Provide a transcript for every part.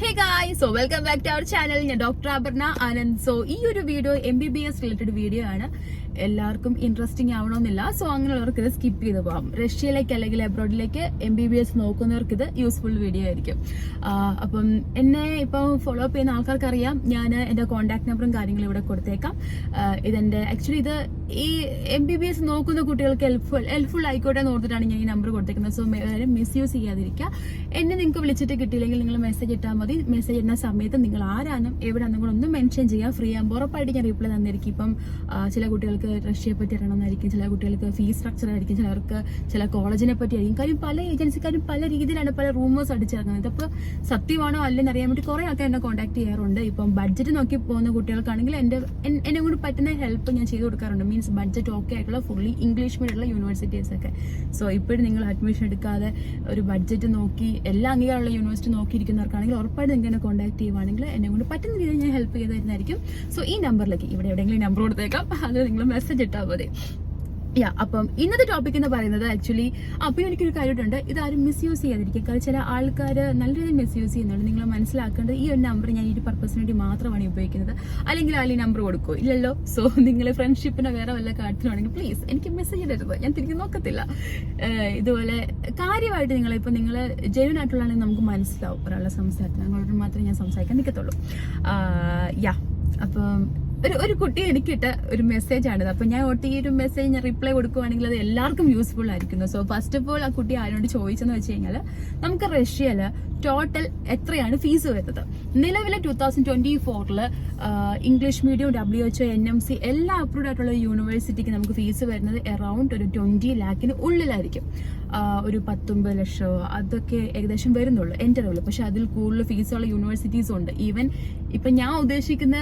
Hey guys, so welcome back to our channel. ഞാൻ doctor Aparna Anand. So ഈ ഒരു video MBBS related video ആണ്. എല്ലാവർക്കും ഇൻട്രസ്റ്റിംഗ് ആവണമെന്നില്ല. സോ അങ്ങനെയുള്ളവർക്ക് ഇത് സ്കിപ്പ് ചെയ്ത് പോകാം. റഷ്യയിലേക്ക് അല്ലെങ്കിൽ അബ്രോഡിലേക്ക് MBBS നോക്കുന്നവർക്ക് ഇത് യൂസ്ഫുൾ വീഡിയോ ആയിരിക്കും. അപ്പം എന്നെ ഇപ്പം ഫോളോ അപ്പ് ചെയ്യുന്ന ആൾക്കാർക്ക് അറിയാം, ഞാൻ എന്റെ കോൺടാക്ട് നമ്പറും കാര്യങ്ങളും ഇവിടെ കൊടുത്തേക്കാം. ഇതെന്റെ ആക്ച്വലി ഇത് ഈ MBBS നോക്കുന്ന കുട്ടികൾക്ക് ഹെൽപ്ഫുൾ ആയിക്കോട്ടെ എന്ന് ഓർത്തിട്ടാണ് ഞാൻ ഈ നമ്പർ കൊടുത്തേക്കുന്നത്. സോ മിസ്യൂസ് ചെയ്യാതിരിക്കുക. എന്നെ നിങ്ങൾക്ക് വിളിച്ചിട്ട് കിട്ടിയില്ലെങ്കിൽ നിങ്ങൾ മെസ്സേജ് ഇട്ടാൽ മതി. മെസ്സേജ് ഇടുന്ന സമയത്ത് നിങ്ങൾ ആരാനും എവിടെയാണെന്നും കൂടെ ഒന്ന് മെൻഷൻ ചെയ്യുക. ഫ്രീ ആകുമ്പോൾ ഉറപ്പായിട്ട് ഞാൻ റിപ്ലൈ തന്നിരിക്കും. ഇപ്പം ചില കുട്ടികൾക്ക് റഷ്യയെ പറ്റി അറിയണമെന്നായിരിക്കും, ചില കുട്ടികൾക്ക് ഫീസ് സ്ട്രക്ചർ ആയിരിക്കും, ചിലർക്ക് ചില കോളേജിനെ പറ്റി ആയിരിക്കും. കാര്യം പല ഏജൻസിക്കാരും പല രീതിയിലാണ് പല റൂമേഴ്സ് അടിച്ചിറങ്ങുന്നത്. അപ്പോൾ സത്യമാണോ അല്ലെന്ന് അറിയാൻ വേണ്ടി കുറേ ആൾക്കാർ എന്നെ കോൺടാക്ട് ചെയ്യാറുണ്ട്. ഇപ്പം ബഡ്ജറ്റ് നോക്കി പോകുന്ന കുട്ടികൾക്കാണെങ്കിൽ എന്നെ കൊണ്ട് പറ്റുന്ന ഹെൽപ്പ് ഞാൻ ചെയ്ത് കൊടുക്കാറുണ്ട്. മീൻസ് ബഡ്ജറ്റ് ഓക്കെ ആയിട്ടുള്ള ഫുള്ളി ഇംഗ്ലീഷ് മീഡിയമുള്ള യൂണിവേഴ്സിറ്റീസ് ഒക്കെ. സോ ഇപ്പോഴും നിങ്ങൾ അഡ്മിഷൻ എടുക്കാതെ ഒരു ബഡ്ജറ്റ് നോക്കി എല്ലാ അംഗീകാരമുള്ള യൂണിവേഴ്സിറ്റി നോക്കിയിരിക്കുന്നവർക്കാണെങ്കിൽ ഉറപ്പായിട്ട് നിങ്ങൾക്ക് എന്നെ കോൺടാക്ട് ചെയ്യുവാണെങ്കിൽ എന്നെ കൊണ്ട് പറ്റുന്ന രീതിയിൽ ഞാൻ ഹെൽപ്പ് ചെയ്ത് തരുന്നതായിരിക്കും. സോ ഈ നമ്പറിലേക്ക് ഇവിടെ എവിടെയെങ്കിലും നമ്പർ കൊടുത്തേക്കാം, അത് നിങ്ങൾ മെസ്സേജ് ഇട്ടാൽ മതി. അപ്പം ഇന്നത്തെ ടോപ്പിക് എന്ന് പറയുന്നത് ആക്ച്വലി അപ്പം എനിക്കൊരു കാര്യമുണ്ട്, ഇതാരും മിസ്യൂസ് ചെയ്യാതിരിക്കും. കാരണം ചില ആൾക്കാർ നല്ല രീതിയിൽ മിസ്യൂസ് ചെയ്യുന്നുണ്ട്. നിങ്ങൾ മനസ്സിലാക്കേണ്ടത് ഈ ഒരു നമ്പർ ഞാൻ ഈ ഒരു പർപ്പസിന് വേണ്ടി മാത്രമാണ് ഉപയോഗിക്കുന്നത്, അല്ലെങ്കിൽ ആ നമ്പർ കൊടുക്കുമോ ഇല്ലല്ലോ. സോ നിങ്ങൾ ഫ്രണ്ട്ഷിപ്പിനോ വേറെ വല്ല കാര്യത്തിലാണെങ്കിൽ പ്ലീസ് എനിക്ക് മെസ്സേജ് ഇടരുത്, ഞാൻ തിരികെ നോക്കത്തില്ല. ഇതുപോലെ കാര്യമായിട്ട് നിങ്ങൾ ജെന്യൂൻ ആയിട്ടുള്ളതാണെങ്കിൽ നമുക്ക് മനസ്സിലാവും ഒരാളുടെ സംസാരത്തിന്. നിങ്ങളോട് മാത്രമേ ഞാൻ സംസാരിക്കാൻ നിൽക്കത്തുള്ളൂ. അപ്പം ഒരു കുട്ടി എനിക്കിട്ട ഒരു മെസ്സേജ് ആണിത്. അപ്പൊ ഞാൻ ഈ ഒരു മെസ്സേജ് ഞാൻ റിപ്ലൈ കൊടുക്കുവാണെങ്കിൽ അത് എല്ലാവർക്കും യൂസ്ഫുൾ ആയിരിക്കുന്നു. സോ ഫസ്റ്റ് ഓഫ് ഓൾ ആ കുട്ടി ആരോട് ചോദിച്ചെന്ന് വെച്ച് കഴിഞ്ഞാൽ, നമുക്ക് റഷ്യയില് ടോട്ടൽ എത്രയാണ് ഫീസ് വരുന്നത്? നിലവിലെ 2024 ഇംഗ്ലീഷ് മീഡിയം WHO NMC എല്ലാം അപ്രൂവ്ഡ് ആയിട്ടുള്ള യൂണിവേഴ്സിറ്റിക്ക് നമുക്ക് ഫീസ് വരുന്നത് അറൌണ്ട് ഒരു 20 lakhന് ഉള്ളിലായിരിക്കും. ഒരു 19 ലക്ഷമോ അതൊക്കെ ഏകദേശം വരുന്നുള്ളൂ എൻ്റെ അറിവിൽ. പക്ഷെ അതിൽ കൂടുതൽ ഫീസുള്ള യൂണിവേഴ്സിറ്റീസും ഉണ്ട്. ഈവൻ ഇപ്പൊ ഞാൻ ഉദ്ദേശിക്കുന്ന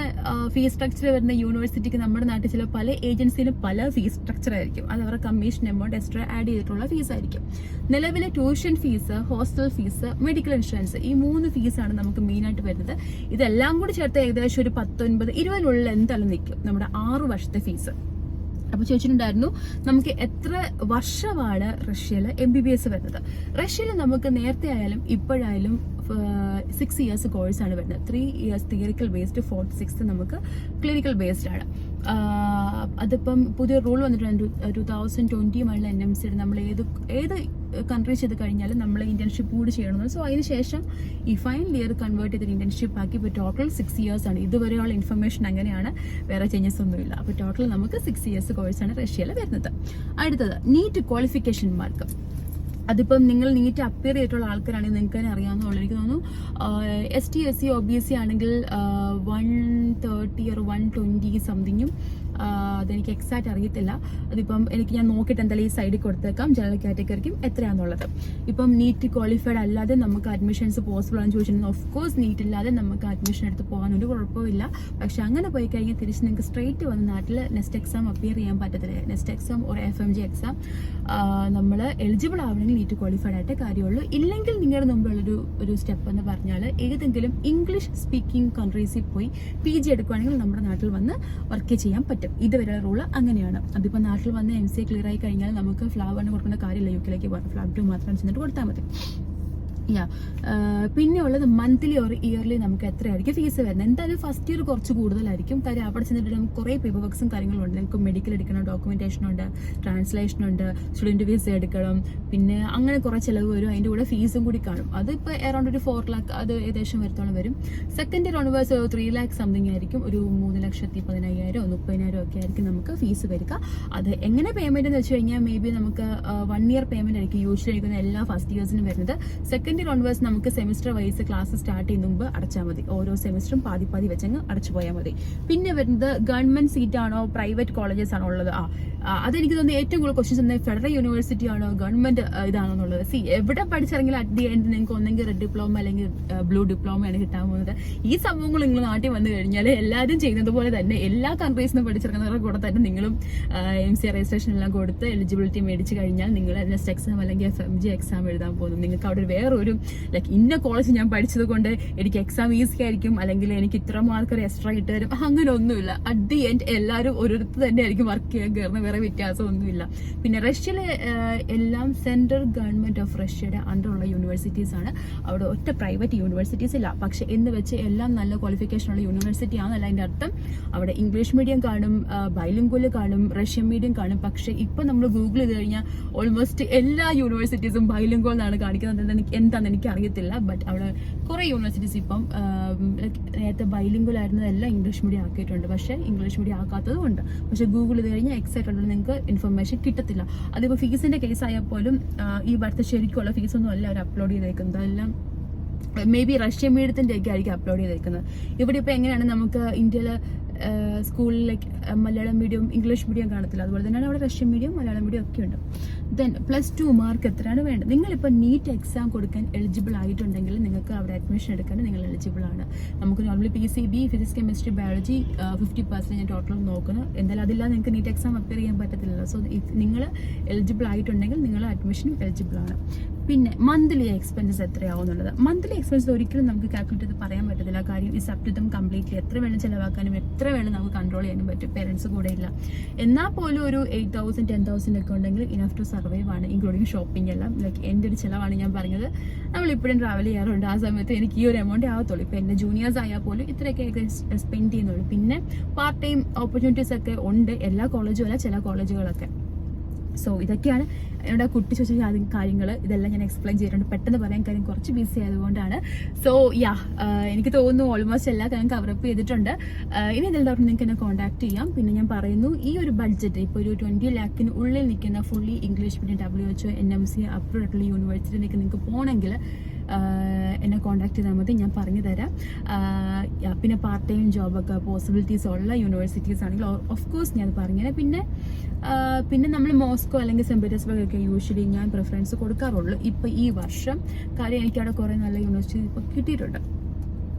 ഫീസ് സ്ട്രക്ചർ വരുന്ന യൂണിവേഴ്സിറ്റിക്ക് നമ്മുടെ നാട്ടിൽ ചില പല ഏജൻസിയിലും പല ഫീസ് സ്ട്രക്ചർ ആയിരിക്കും. അത് അവരുടെ കമ്മീഷൻ എമൗണ്ട് എക്സ്ട്രാ ആഡ് ചെയ്തിട്ടുള്ള ഫീസ് ആയിരിക്കും. നിലവിലെ tuition fees, hostel fees, medical insurance, ഈ 3 ഫീസാണ് നമുക്ക് മെയിൻ ആയിട്ട് വരുന്നത്. ഇതെല്ലാം കൂടി ചേർത്ത് ഏകദേശം ഒരു 19-20 എന്തായാലും നിൽക്കും നമ്മുടെ 6 വർഷത്തെ ഫീസ്. അപ്പൊ ചോദിച്ചിട്ടുണ്ടായിരുന്നു നമുക്ക് എത്ര വർഷമാണ് റഷ്യയിൽ MBBS വരുന്നത്. റഷ്യയിൽ നമുക്ക് നേരത്തെ ആയാലും ഇപ്പോഴായാലും 6 years കോഴ്സാണ് വരുന്നത്. 3 years theoretical based, 4th 6th നമുക്ക് ക്ലിനിക്കൽ ബേസ്ഡ് ആണ്. അതിപ്പം പുതിയ റൂൾ വന്നിട്ടുണ്ട് 2021 NMC. നമ്മൾ ഏത് കൺട്രി ചെയ്ത് കഴിഞ്ഞാലും നമ്മൾ ഇന്റേൺഷിപ്പ് കൂടി ചെയ്യണമെന്ന്. സോ അതിന് ശേഷം ഈ ഫൈനൽ ഇയർ കൺവേർട്ട് ചെയ്ത് ഇന്റേൺഷിപ്പ് ആക്കി ഇപ്പോൾ ടോട്ടൽ 6 years ആണ്. ഇതുവരെയുള്ള ഇൻഫർമേഷൻ അങ്ങനെയാണ്, വേറെ ചേഞ്ചസ് ഒന്നുമില്ല. അപ്പോൾ ടോട്ടൽ നമുക്ക് 6 years കോഴ്സാണ് റഷ്യയിൽ വരുന്നത്. അടുത്തത് നീറ്റ് ക്വാളിഫിക്കേഷൻ മാർക്ക്. അതിപ്പം നിങ്ങൾ നീറ്റ് അപ്പിയർ ചെയ്തിട്ടുള്ള ആൾക്കാരാണെങ്കിൽ നിങ്ങൾക്ക് തന്നെ അറിയാവുന്നതുള്ളൂ. എനിക്ക് തോന്നുന്നു ST SC OBC ആണെങ്കിൽ 130 or 120 സംതിങ്ങും. അതെനിക്ക് എക്സാക്റ്റ് അറിയത്തില്ല. അതിപ്പം ഞാൻ നോക്കിയിട്ട് എന്തായാലും ഈ സൈഡിൽ കൊടുത്തേക്കാം ജനറൽ കാറ്റഗറിക്കും എത്രയാണെന്നുള്ളത്. ഇപ്പം നീറ്റ് ക്വാളിഫൈഡ് അല്ലാതെ നമുക്ക് അഡ്മിഷൻസ് പോസിബിൾ ആണെന്ന് ചോദിച്ചിട്ടുണ്ടെങ്കിൽ ഓഫ് കോഴ്സ് നീറ്റ് ഇല്ലാതെ നമുക്ക് അഡ്മിഷൻ എടുത്ത് പോകാനൊരു കുഴപ്പമില്ല. പക്ഷെ അങ്ങനെ പോയി കഴിഞ്ഞാൽ തിരിച്ച് നിങ്ങൾക്ക് സ്ട്രേറ്റ് വന്ന് നാട്ടിൽ നെക്സ്റ്റ് എക്സാം അപ്പിയർ ചെയ്യാൻ പറ്റത്തില്ല. നെക്സ്റ്റ് എക്സാം ഒരു FMG എക്സാം നമ്മൾ എലിജിബിൾ ആവണമെങ്കിൽ നീറ്റ് ക്വാളിഫൈഡ് ആയിട്ടേ കാര്യമുള്ളൂ. ഇല്ലെങ്കിൽ നിങ്ങളുടെ മുമ്പുള്ളൊരു സ്റ്റെപ്പ് എന്ന് പറഞ്ഞാൽ ഏതെങ്കിലും ഇംഗ്ലീഷ് സ്പീക്കിംഗ് കൺട്രീസിൽ പോയി PG എടുക്കുകയാണെങ്കിൽ നമ്മുടെ നാട്ടിൽ വന്ന് വർക്ക് ചെയ്യാൻ പറ്റും. ഇതുവരെ റൂള് അങ്ങനെയാണ്. അതിപ്പോൾ നാട്ടിൽ വന്ന് MCA ക്ലിയർ ആയി കഴിഞ്ഞാൽ നമുക്ക് ഫ്ലാഗ് 1 കൊടുക്കേണ്ട കാര്യമില്ല. UK പോകാൻ ഫ്ലാഗ് 2 മാത്രം ചെന്നിട്ട് കൊടുത്താൽ മതി. പിന്നെ ഉള്ളത് മന്ത്ലി ഓർ ഇയർലി നമുക്ക് എത്രയായിരിക്കും ഫീസ് വരുന്നത്. എന്തായാലും ഫസ്റ്റ് ഇയർ കുറച്ച് കൂടുതലായിരിക്കും. കാര്യം അവിടെ ചെന്നിട്ട് നമുക്ക് കുറേ പേപ്പർ വർക്ക്സും കാര്യങ്ങളുണ്ട്. നിങ്ങൾക്ക് മെഡിക്കൽ എടുക്കണം, ഡോക്യുമെന്റേഷൻ ഉണ്ട്, ട്രാൻസ്ലേഷൻ ഉണ്ട്, സ്റ്റുഡന്റ് വിസ എടുക്കണം, പിന്നെ അങ്ങനെ കുറേ ചിലവ് വരും. അതിൻ്റെ കൂടെ ഫീസും കൂടി കാണും. അതിപ്പോൾ അറൗണ്ട് ഒരു 4 lakh അത് ഏകദേശം വരത്തോളം വരും. Second year onwards 3 lakh something ആയിരിക്കും. ഒരു 3,15,000 30,000 ഒക്കെ ആയിരിക്കും നമുക്ക് ഫീസ് വരിക. അത് എങ്ങനെ പേയ്മെന്റ് എന്ന് വെച്ച് കഴിഞ്ഞാൽ മേ ബി നമുക്ക് 1 year പേയ്മെന്റ് ആയിരിക്കും യൂഷ്വലി ആയിരിക്കുന്ന എല്ലാ ഫസ്റ്റ് ഇയേഴ്സിനും വരുന്നത്. സെക്കൻഡ് ഇയർ ഓൺവേഴ്സ് നമുക്ക് സെമിസ്റ്റർ വൈസ് ക്ലാസ് സ്റ്റാർട്ട് ചെയ്യുന്ന മുമ്പ് അടച്ചാൽ മതി. ഓരോ സെമിസ്റ്ററും പാതി വെച്ചങ്ങ് അടച്ചു പോയാൽ മതി. പിന്നെ വരുന്നത് ഗവൺമെന്റ് സീറ്റ് ആണോ പ്രൈവറ്റ് കോളേജസ് ആണോ ഉള്ളത്. അതെനിക്ക് തോന്നുന്നു ഏറ്റവും കൂടുതൽ ക്വസ്റ്റ്യൻസ് എന്താ, ഫെഡറൽ യൂണിവേഴ്സിറ്റി ആണോ ഗവൺമെന്റ് ഇതാണോ എന്നുള്ളത്. എവിടെ പഠിച്ചിറങ്ങിയാൽ അറ്റ് ദി എൻഡ് നിങ്ങൾക്ക് ഒന്നെങ്കിൽ റെഡ് ഡിപ്ലോമ അല്ലെങ്കിൽ ബ്ലൂ ഡിപ്ലോമയാണ് കിട്ടാൻ പോകുന്നത്. ഈ സംഭവങ്ങൾ നിങ്ങൾ നാട്ടിൽ വന്നു കഴിഞ്ഞാൽ എല്ലാവരും ചെയ്യുന്നത് പോലെ തന്നെ എല്ലാ കൺട്രീസിൽ നിന്ന് പഠിച്ചിറങ്ങുന്നവരുടെ കൂടെ തന്നെ നിങ്ങളും MCA രജിസ്ട്രേഷൻ എല്ലാം കൊടുത്ത് എലിജിബിലിറ്റി മേടിച്ച് കഴിഞ്ഞാൽ നിങ്ങൾ നെക്സ്റ്റ് എക്സാം അല്ലെങ്കിൽ FMG എക്സാം എഴുതാൻ പോകുന്നു. നിങ്ങൾക്ക് അവിടെ വേറൊരു ഒരു ലൈക്ക് ഇന്ന കോളേജ് ഞാൻ പഠിച്ചത് കൊണ്ട് എനിക്ക് എക്സാം ഈസി ആയിരിക്കും, അല്ലെങ്കിൽ എനിക്ക് ഇത്ര മാർക്ക് എക്സ്ട്രാ ഇട്ട് തരും, അങ്ങനെ ഒന്നുമില്ല. അറ്റ് ദി എൻഡ് എല്ലാവരും ഒരിടത്ത് തന്നെ ആയിരിക്കും വർക്ക് ചെയ്യാൻ കയറുന്ന, വേറെ വ്യത്യാസമൊന്നുമില്ല. പിന്നെ റഷ്യയിലെ എല്ലാം സെൻട്രൽ ഗവൺമെന്റ് ഓഫ് റഷ്യയുടെ അണ്ടറുള്ള യൂണിവേഴ്സിറ്റീസ് ആണ്. അവിടെ ഒറ്റ പ്രൈവറ്റ് യൂണിവേഴ്സിറ്റീസ് ഇല്ല. പക്ഷെ എന്ന് വെച്ച് എല്ലാം നല്ല ക്വാളിഫിക്കേഷൻ ഉള്ള യൂണിവേഴ്സിറ്റി ആണെന്നല്ല അതിന്റെ അർത്ഥം. അവിടെ ഇംഗ്ലീഷ് മീഡിയം കാണും, ബൈലിംഗ്വൽ കാണും, റഷ്യൻ മീഡിയം കാണും. പക്ഷെ ഇപ്പൊ നമ്മൾ ഗൂഗിൾ ചെയ്ത് കഴിഞ്ഞാൽ ഓൾമോസ്റ്റ് എല്ലാ യൂണിവേഴ്സിറ്റീസും ബൈലിംഗ്വൽ എന്നാണ് കാണിക്കുന്നത്. എന്താണെന്ന് എനിക്ക് അറിയത്തില്ല. ബട്ട് അവിടെ കുറെ യൂണിവേഴ്സിറ്റീസ് ഇപ്പം നേരത്തെ ബൈലിംഗ്വൽ ആയിരുന്നതെല്ലാം ഇംഗ്ലീഷ് മീഡിയം ആക്കിയിട്ടുണ്ട്. പക്ഷെ ഇംഗ്ലീഷ് മീഡിയം ആക്കാത്തതും ഉണ്ട്. പക്ഷെ ഗൂഗിൾ ചെയ്ത് കഴിഞ്ഞാൽ എക്സാക്ട് ഉള്ളത് നിങ്ങൾക്ക് ഇൻഫർമേഷൻ കിട്ടത്തില്ല. അതിപ്പോൾ ഫീസിന്റെ കേസ് ആയാൽ പോലും ഈ വർഷത്തെ ശരിക്കുള്ള ഫീസൊന്നും അല്ല അവർ അപ്ലോഡ് ചെയ്തേക്കുന്നത്. അതെല്ലാം മേ ബി റഷ്യൻ മീഡിയത്തിന്റെ ഒക്കെ ആയിരിക്കും അപ്ലോഡ് ചെയ്തേക്കുന്നത്. ഇവിടെ ഇപ്പൊ എങ്ങനെയാണ് നമുക്ക് ഇന്ത്യയില് സ്കൂളിലേക്ക് മലയാളം മീഡിയം ഇംഗ്ലീഷ് മീഡിയം കാണത്തില്ല, അതുപോലെ തന്നെയാണ് അവിടെ റഷ്യൻ മീഡിയം മലയാളം മീഡിയം ഒക്കെ ഉണ്ട്. ദെൻ +2 മാർക്ക് എത്രയാണ് വേണ്ടത്? നിങ്ങളിപ്പോൾ നീറ്റ് എക്സാം കൊടുക്കാൻ എലിജിബിൾ ആയിട്ടുണ്ടെങ്കിൽ നിങ്ങൾക്ക് അവിടെ അഡ്മിഷൻ എടുക്കാൻ നിങ്ങൾ എലിജിബിൾ ആണ്. നമുക്ക് normally PCB physics chemistry biology 50% total നോക്കുന്നു. എന്തായാലും അതില്ലാതെ നിങ്ങൾക്ക് നീറ്റ് എക്സാം അപ്പിയർ ചെയ്യാൻ പറ്റത്തില്ലല്ലോ. സോ നിങ്ങൾ എലിജിബിൾ ആയിട്ടുണ്ടെങ്കിൽ നിങ്ങൾ അഡ്മിഷനും എലിജിബിൾ ആണ്. പിന്നെ മന്ത്ലി എക്സ്പെൻസസ് എത്രയാവും എന്നുള്ളത്. മന്ത്ലി എക്സ്പെൻസസ് ഒരിക്കലും നമുക്ക് കാൽക്കുലേറ്റ് ചെയ്ത് പറയാൻ പറ്റത്തില്ല. കാര്യം ഈ അപ് ടു ദം കംപ്ലീറ്റ്ലി എത്ര വേണം ചിലവാക്കാനും എത്ര വേണം നമുക്ക് കൺട്രോൾ ചെയ്യാനും പറ്റും. പേരൻസ് കൂടെ ഇല്ല. എന്നാൽ പോലും ഒരു 8,000 10,000 ഒക്കെ ഉണ്ടെങ്കിൽ ഇനഫ് ടു സർവൈവ് ആണ്, ഇൻക്ലൂഡിങ് ഷോപ്പിംഗ് എല്ലാം. ലൈക്ക് എൻ്റെ ഒരു ചിലവാണ് ഞാൻ പറഞ്ഞത്. നമ്മളിപ്പോഴും ട്രാവൽ ചെയ്യാറുണ്ട്. ആ സമയത്ത് എനിക്ക് ഈ ഒരു എമൗണ്ട് ആവത്തുള്ളൂ. ഇപ്പം എൻ്റെ ജൂനിയേഴ്സ് ആയാൽ പോലും ഇത്രയൊക്കെ സ്പെൻഡ് ചെയ്യുന്നുള്ളൂ. പിന്നെ പാർട്ട് ടൈം ഓപ്പർച്യൂണിറ്റീസ് ഒക്കെ ഉണ്ട്, എല്ലാ കോളേജും അല്ല, ചില കോളേജുകളൊക്കെ. സോ ഇതൊക്കെയാണ് എന്നോട് കുട്ടി ചോദിച്ച കാര്യങ്ങൾ. ഇതെല്ലാം ഞാൻ എക്സ്പ്ലെയിൻ ചെയ്തിട്ടുണ്ട്. പെട്ടെന്ന് പറയാൻ കാര്യം കുറച്ച് ബിസി ആയതുകൊണ്ടാണ്. സോ എനിക്ക് തോന്നുന്നു ഓൾമോസ്റ്റ് എല്ലാ കാര്യം കവറപ്പ് ചെയ്തിട്ടുണ്ട്. ഇനി എന്തെങ്കിലും ഡൗട്ട് നിങ്ങൾക്ക് എന്നെ കോൺടാക്ട് ചെയ്യാം. പിന്നെ ഞാൻ പറയുന്നു, ഈ ഒരു ബഡ്ജറ്റ് ഇപ്പോൾ ഒരു 20 lakhന് ഉള്ളിൽ നിൽക്കുന്ന fully English medium WHO NMC approved ആയിട്ടുള്ള യൂണിവേഴ്സിറ്റിയിലേക്ക് നിങ്ങൾക്ക് പോകണമെങ്കിൽ എന്നെ കോൺടാക്ട് ചെയ്താൽ മതി, ഞാൻ പറഞ്ഞു തരാം. പിന്നെ പാർട്ട് ടൈം ജോബൊക്കെ പോസിബിലിറ്റീസ് ഉള്ള യൂണിവേഴ്സിറ്റീസ് ആണെങ്കിൽ ഓഫ് കോഴ്സ് ഞാൻ പറഞ്ഞുതരാം. പിന്നെ നമ്മൾ മോസ്കോ അല്ലെങ്കിൽ സെന്റ് പീറ്റേഴ്സ്ബർഗ് ഒക്കെ യൂഷ്വലി ഞാൻ പ്രിഫറൻസ് കൊടുക്കാറുള്ളൂ ഇപ്പോൾ ഈ വർഷം. കാര്യം എനിക്കവിടെ കുറേ നല്ല യൂണിവേഴ്സിറ്റി ഇപ്പോൾ കിട്ടിയിട്ടുണ്ട്.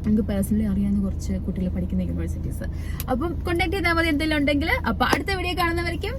എനിക്ക് പേഴ്സണലി അറിയാവുന്ന കുറച്ച് കുട്ടികൾ പഠിക്കുന്ന യൂണിവേഴ്സിറ്റീസ്. അപ്പം കോൺടാക്ട് ചെയ്താൽ മതി എന്തെങ്കിലും ഉണ്ടെങ്കിൽ. അപ്പോൾ അടുത്ത വീഡിയോ കാണുന്നവരേക്കും